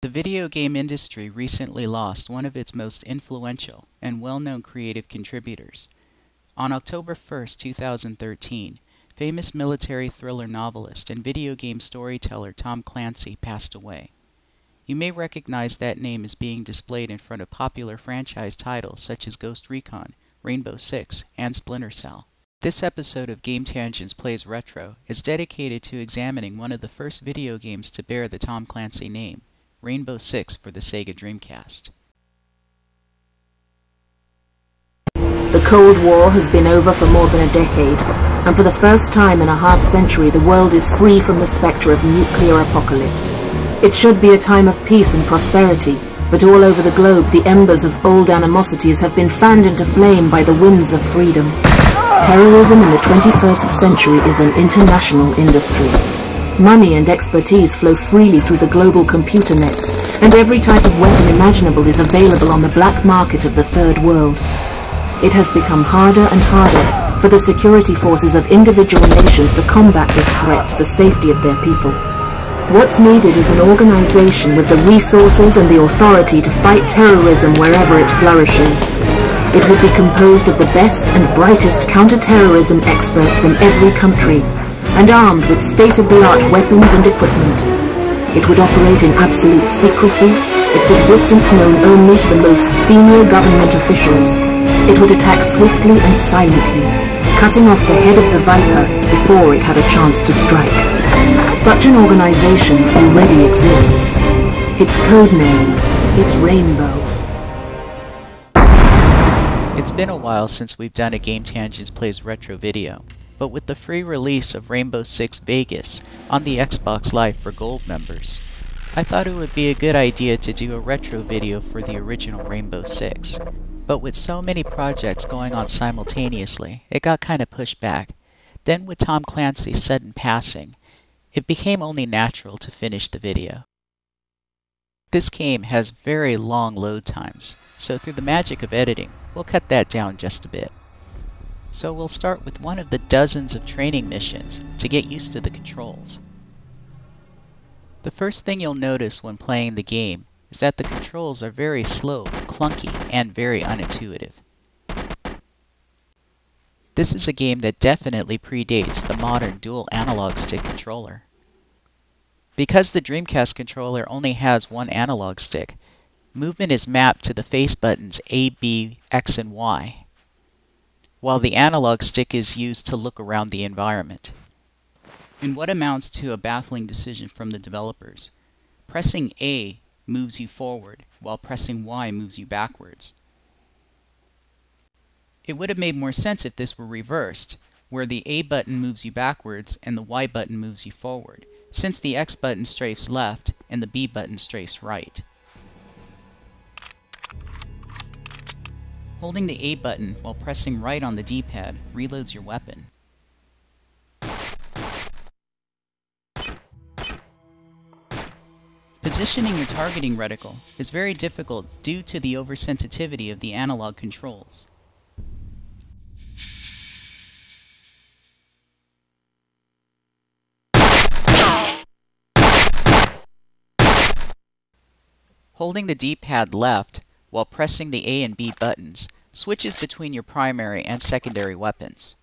The video game industry recently lost one of its most influential and well-known creative contributors. On October 1st, 2013, famous military thriller novelist and video game storyteller Tom Clancy passed away. You may recognize that name as being displayed in front of popular franchise titles such as Ghost Recon, Rainbow Six, and Splinter Cell. This episode of Game Tangents Plays Retro is dedicated to examining one of the first video games to bear the Tom Clancy name, Rainbow Six for the Sega Dreamcast. The Cold War has been over for more than a decade, and for the first time in a half-century the world is free from the spectre of nuclear apocalypse. It should be a time of peace and prosperity, but all over the globe the embers of old animosities have been fanned into flame by the winds of freedom. Terrorism in the 21st century is an international industry. Money and expertise flow freely through the global computer nets, and every type of weapon imaginable is available on the black market of the Third World. It has become harder and harder for the security forces of individual nations to combat this threat to the safety of their people. What's needed is an organization with the resources and the authority to fight terrorism wherever it flourishes. It would be composed of the best and brightest counter-terrorism experts from every country, and armed with state-of-the-art weapons and equipment. It would operate in absolute secrecy, its existence known only to the most senior government officials. It would attack swiftly and silently, cutting off the head of the Viper before it had a chance to strike. Such an organization already exists. Its code name is Rainbow. It's been a while since we've done a Game Tangents Plays Retro video, but with the free release of Rainbow Six Vegas on the Xbox Live for Gold members, I thought it would be a good idea to do a retro video for the original Rainbow Six. But with so many projects going on simultaneously, it got kinda pushed back. Then with Tom Clancy's sudden passing, it became only natural to finish the video. This game has very long load times, so through the magic of editing, we'll cut that down just a bit. So we'll start with one of the dozens of training missions to get used to the controls. The first thing you'll notice when playing the game is that the controls are very slow, clunky, and very unintuitive. This is a game that definitely predates the modern dual analog stick controller. Because the Dreamcast controller only has one analog stick, movement is mapped to the face buttons A, B, X, and Y, while the analog stick is used to look around the environment. In what amounts to a baffling decision from the developers, pressing A moves you forward, while pressing Y moves you backwards. It would have made more sense if this were reversed, where the A button moves you backwards and the Y button moves you forward, since the X button strafes left and the B button strafes right. Holding the A button while pressing right on the D-pad reloads your weapon. Positioning your targeting reticle is very difficult due to the oversensitivity of the analog controls. Holding the D-pad left while pressing the A and B buttons switches between your primary and secondary weapons.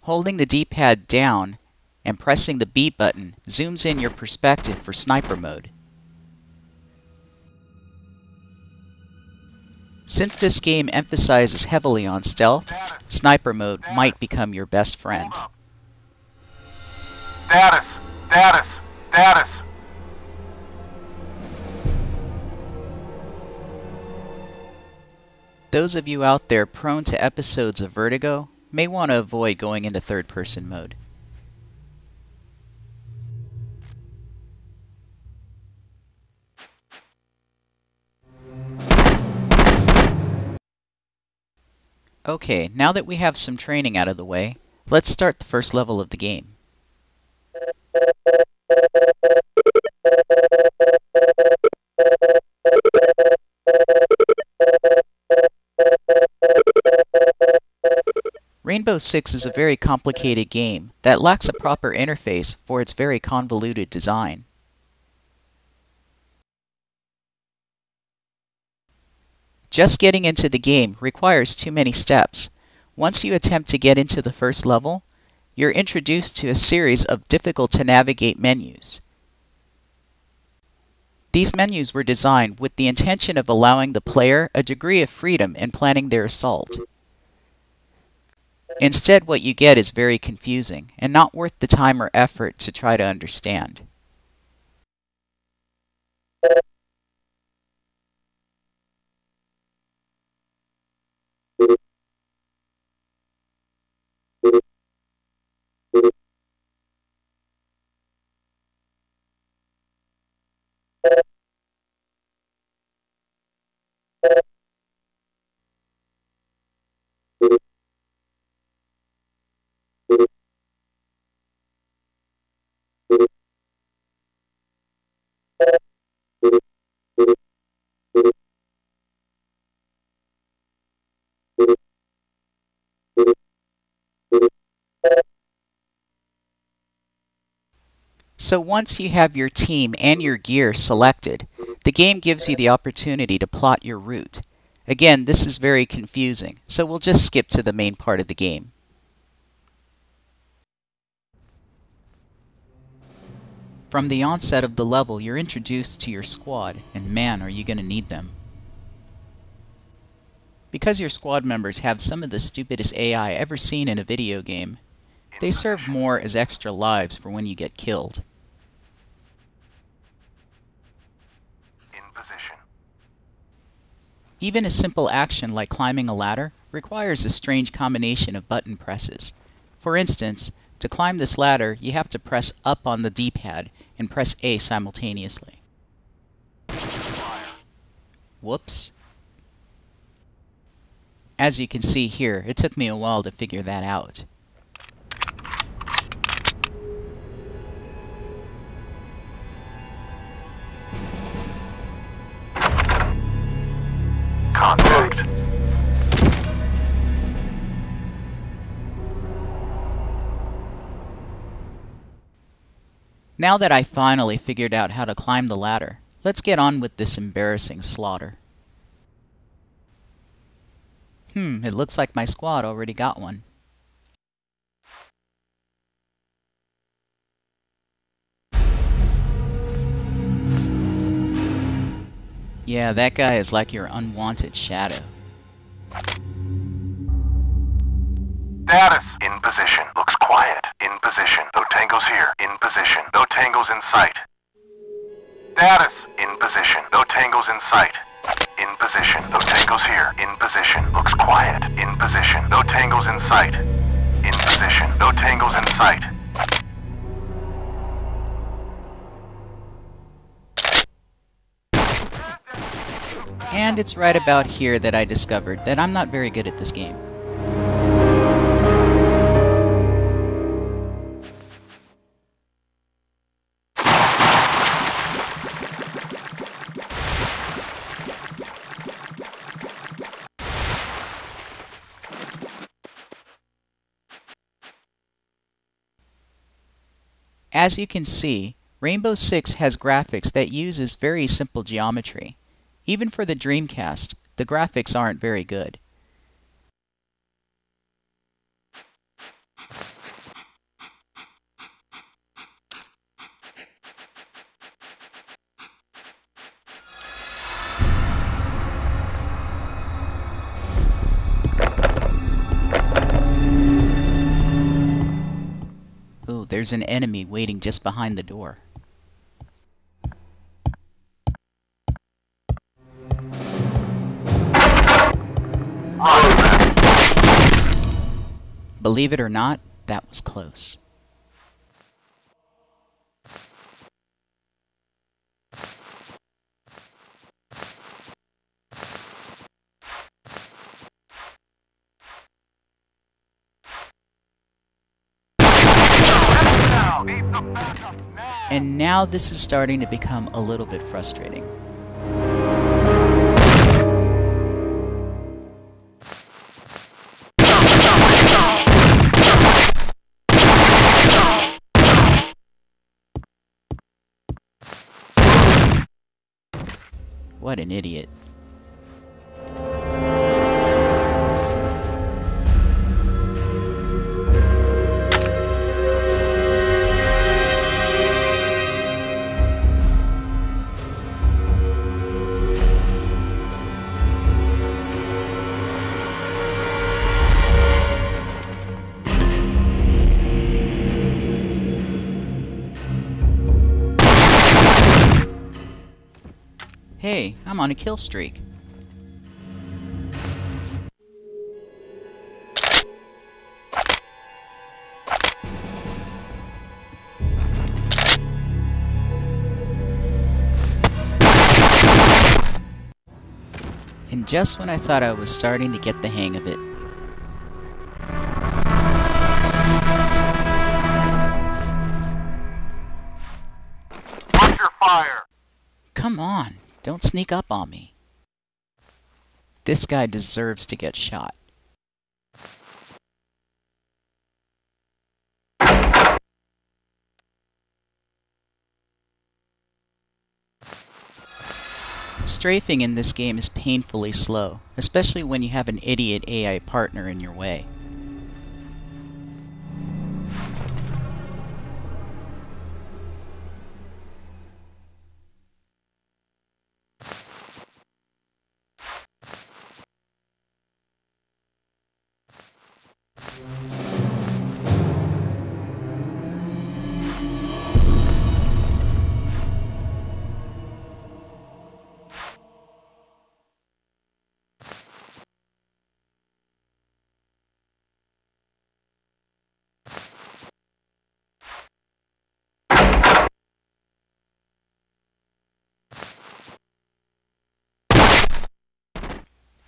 Holding the D-pad down and pressing the B button zooms in your perspective for sniper mode. Since this game emphasizes heavily on stealth, sniper mode might become your best friend. Status! Status! Status! Those of you out there prone to episodes of vertigo may want to avoid going into third-person mode. Okay, now that we have some training out of the way, let's start the first level of the game. Rainbow Six is a very complicated game that lacks a proper interface for its very convoluted design. Just getting into the game requires too many steps. Once you attempt to get into the first level, you're introduced to a series of difficult-to-navigate menus. These menus were designed with the intention of allowing the player a degree of freedom in planning their assault. Instead, what you get is very confusing and not worth the time or effort to try to understand. So once you have your team and your gear selected, the game gives you the opportunity to plot your route. Again, this is very confusing, so we'll just skip to the main part of the game. From the onset of the level, you're introduced to your squad, and man, are you going to need them. Because your squad members have some of the stupidest AI ever seen in a video game, they serve more as extra lives for when you get killed. Even a simple action like climbing a ladder requires a strange combination of button presses. For instance, to climb this ladder, you have to press up on the D-pad and press A simultaneously. Whoops. As you can see here, it took me a while to figure that out. Contact. Now that I finally figured out how to climb the ladder, let's get on with this embarrassing slaughter. It looks like my squad already got one. Yeah, that guy is like your unwanted shadow. Status. In position. Looks quiet. In position. No tangos here. In position. No tangos in sight. Status. In position. No tangos in sight. In position. No tangos here. In position. Looks quiet. In position. No tangos in sight. In position. No tangos in sight. And it's right about here that I discovered that I'm not very good at this game. As you can see, Rainbow Six has graphics that uses very simple geometry. Even for the Dreamcast, the graphics aren't very good. Ooh, there's an enemy waiting just behind the door. Believe it or not, that was close. And now this is starting to become a little bit frustrating. What an idiot. Hey, I'm on a kill streak. And just when I thought I was starting to get the hang of it. Watch your fire! Come on, don't sneak up on me. This guy deserves to get shot. Strafing in this game is painfully slow, especially when you have an idiot AI partner in your way.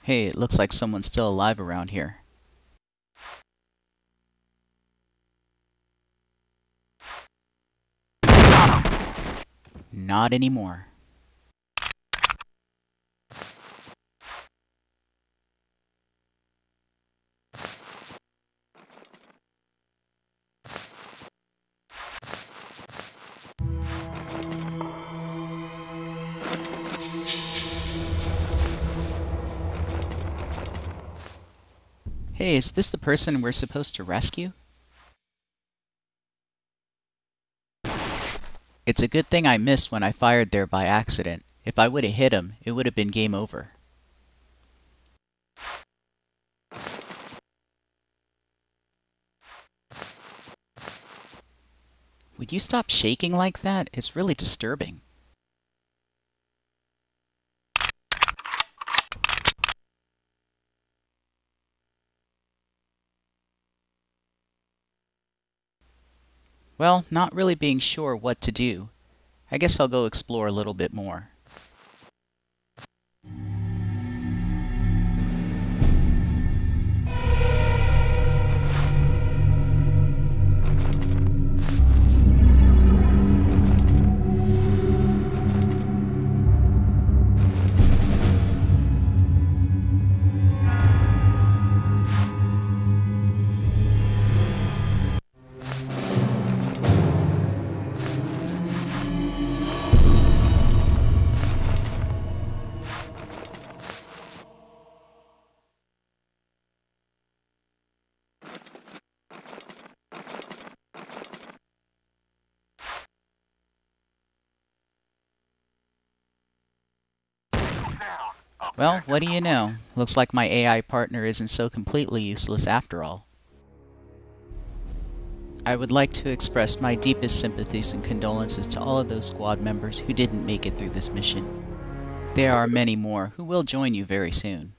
Hey, it looks like someone's still alive around here. Not anymore. Hey, is this the person we're supposed to rescue? It's a good thing I missed when I fired there by accident. If I would have hit him, it would have been game over. Would you stop shaking like that? It's really disturbing. Well, not really being sure what to do. I guess I'll go explore a little bit more. Well, what do you know? Looks like my AI partner isn't so completely useless after all. I would like to express my deepest sympathies and condolences to all of those squad members who didn't make it through this mission. There are many more who will join you very soon.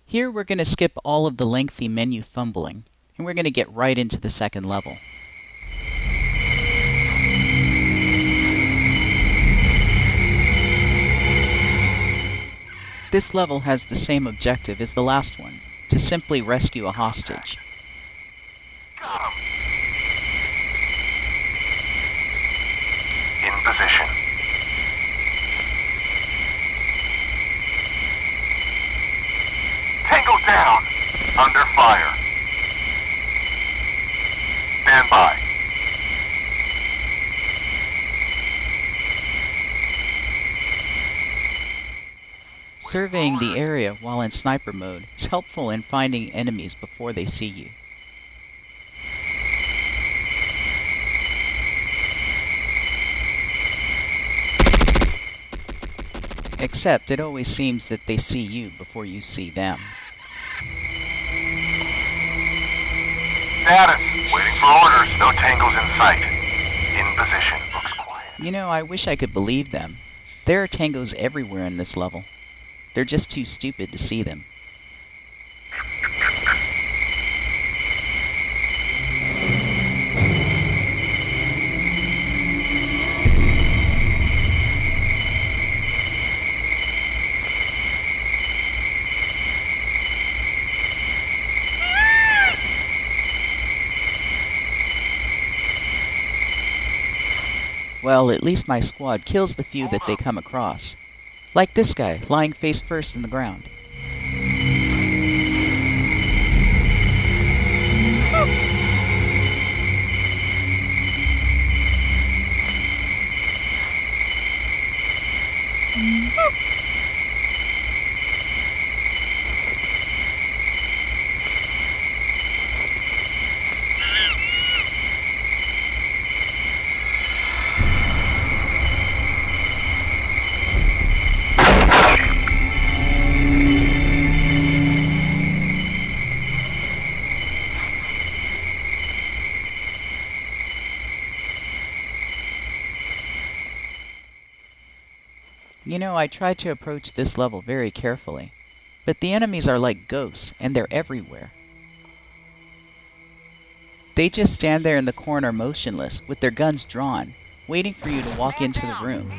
Here we're going to skip all of the lengthy menu fumbling, and we're going to get right into the second level. This level has the same objective as the last one, to simply rescue a hostage. Got him. In position. Tango down. Under fire. Stand by. Surveying the area while in sniper mode is helpful in finding enemies before they see you. Except it always seems that they see you before you see them. Status. Waiting for orders. No tangos in sight. In position. Looks quiet. You know, I wish I could believe them. There are tangos everywhere in this level. They're just too stupid to see them. Well, at least my squad kills the few that they come across. Like this guy, lying face first in the ground. You know, I tried to approach this level very carefully, but the enemies are like ghosts, and they're everywhere. They just stand there in the corner motionless, with their guns drawn, waiting for you to walk into the room.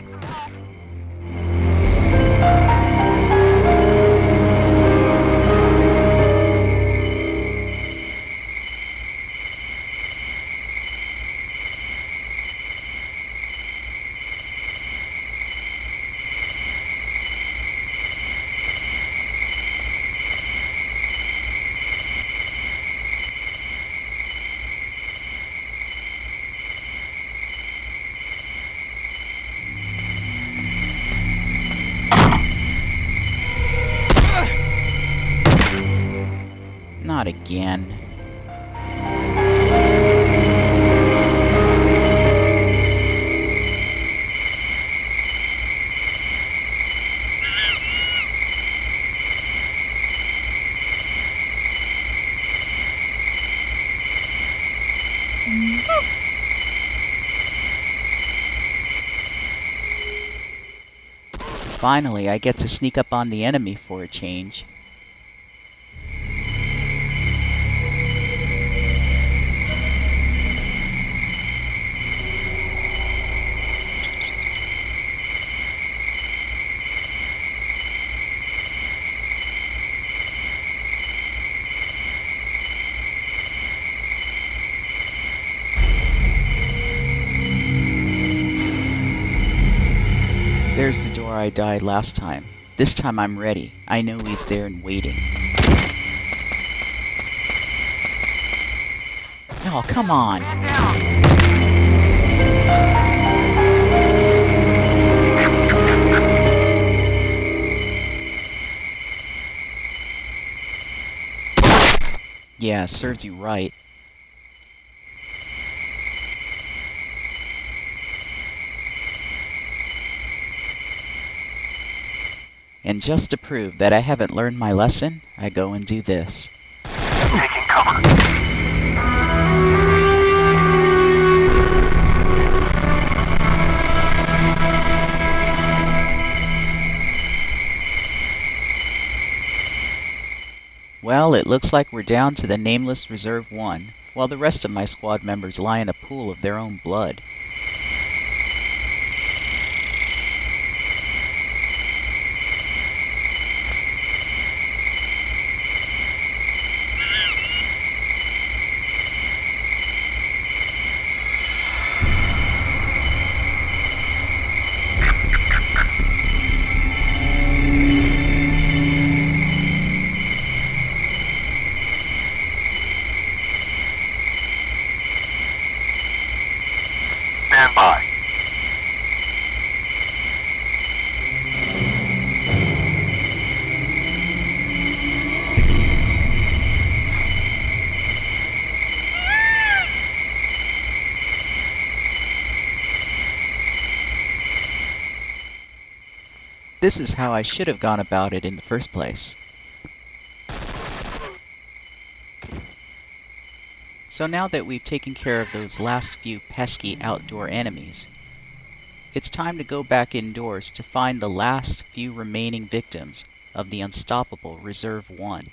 Not again. Finally, I get to sneak up on the enemy for a change. There's the door I died last time. This time I'm ready. I know he's there and waiting. Oh, come on! Yeah, serves you right. And just to prove that I haven't learned my lesson, I go and do this. Taking cover. Well, it looks like we're down to the nameless Reserve 1, while the rest of my squad members lie in a pool of their own blood. Stand by. This is how I should have gone about it in the first place. So now that we've taken care of those last few pesky outdoor enemies, it's time to go back indoors to find the last few remaining victims of the unstoppable Reserve 1.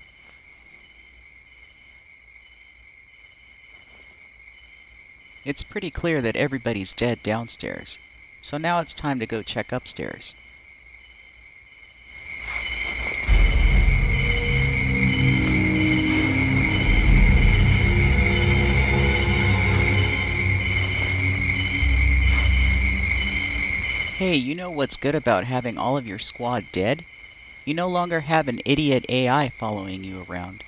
It's pretty clear that everybody's dead downstairs, so now it's time to go check upstairs. Hey, you know what's good about having all of your squad dead? You no longer have an idiot AI following you around.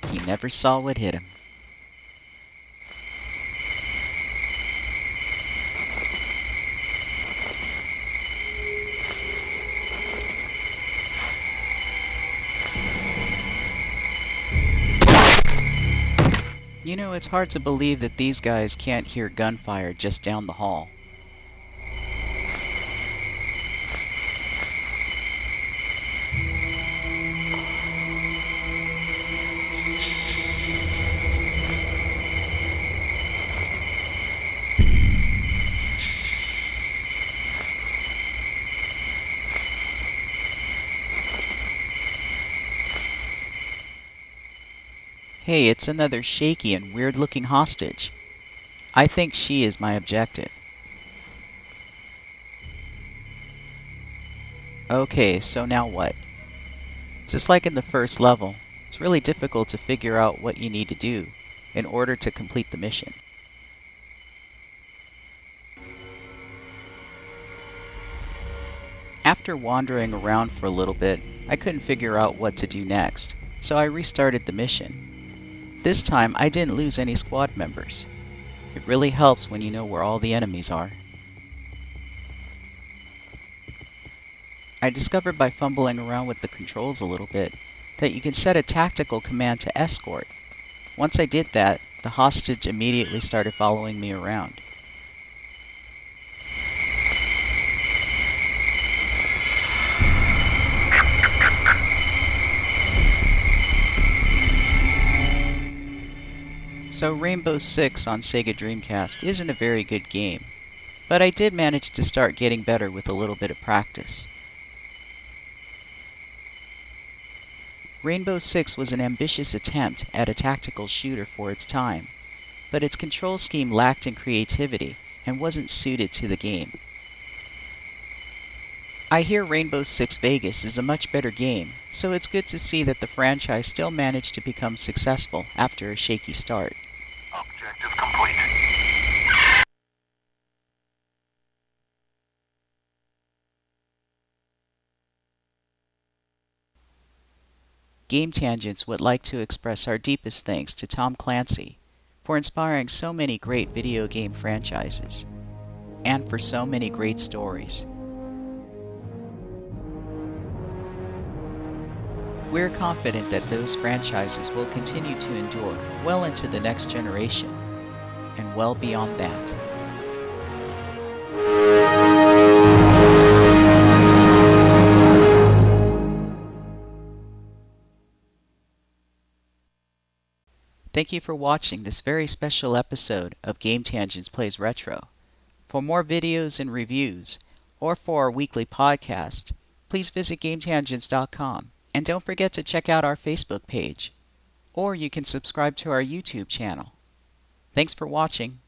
He never saw what hit him. You know, it's hard to believe that these guys can't hear gunfire just down the hall. Hey, it's another shaky and weird-looking hostage. I think she is my objective. Okay, so now what? Just like in the first level, it's really difficult to figure out what you need to do in order to complete the mission. After wandering around for a little bit, I couldn't figure out what to do next, so I restarted the mission. This time, I didn't lose any squad members. It really helps when you know where all the enemies are. I discovered by fumbling around with the controls a little bit that you can set a tactical command to escort. Once I did that, the hostage immediately started following me around. So Rainbow Six on Sega Dreamcast isn't a very good game, but I did manage to start getting better with a little bit of practice. Rainbow Six was an ambitious attempt at a tactical shooter for its time, but its control scheme lacked in creativity and wasn't suited to the game. I hear Rainbow Six Vegas is a much better game, so it's good to see that the franchise still managed to become successful after a shaky start. Objective complete. Game Tangents would like to express our deepest thanks to Tom Clancy for inspiring so many great video game franchises, and for so many great stories. We're confident that those franchises will continue to endure well into the next generation, and well beyond that. Thank you for watching this very special episode of Game Tangents Plays Retro. For more videos and reviews, or for our weekly podcast, please visit GameTangents.com. And don't forget to check out our Facebook page, or you can subscribe to our YouTube channel. Thanks for watching.